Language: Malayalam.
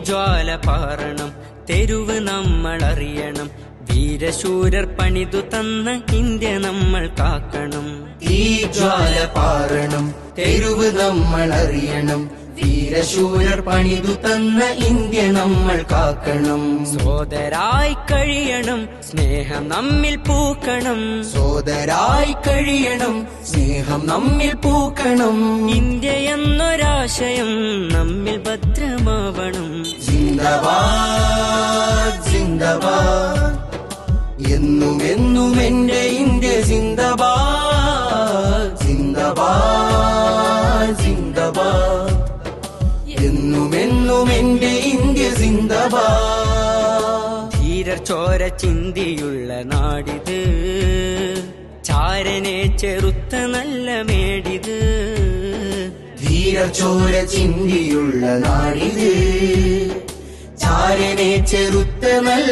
ജ്വാല പാറണം, തെരുവ് നമ്മൾ അറിയണം. വീരശൂരർ പണിതു തന്ന ഇന്ത്യ നമ്മൾ കാക്കണം. ഈ ജ്വാല പാറണം, തെരുവ് നമ്മൾ അറിയണം. വീരശൂരർ പണിതു തന്ന ഇന്ത്യ നമ്മൾ കാക്കണം. സോദരായി കഴിയണം, സ്നേഹം നമ്മിൽ പൂക്കണം. സോദരായി കഴിയണം, സ്നേഹം നമ്മിൽ പൂക്കണം. ഇന്ത്യ എന്നൊരാശയം നമ്മിൽ ഭദ്രമാവണം. സിന്ദാബാദ് സിന്ദാബാദ്, എന്നും എന്നും എന്റെ ഇന്ത്യ സിന്ദാബാദ്. സിന്ദാബാദ് സിന്ദാബാദ്, എന്നും എന്നും എന്റെ ഇന്ത്യ സിന്ദാബാദ്. ധീരർ ചോര ചിന്തിയുള്ള നാടിത്, ചാരനെ ചെറുത്ത നല്ല മേടിത്. ധീരർ ചോര ചിന്തിയുള്ള നാടിത്, ചാരനെ ചെറുത്ത നല്ല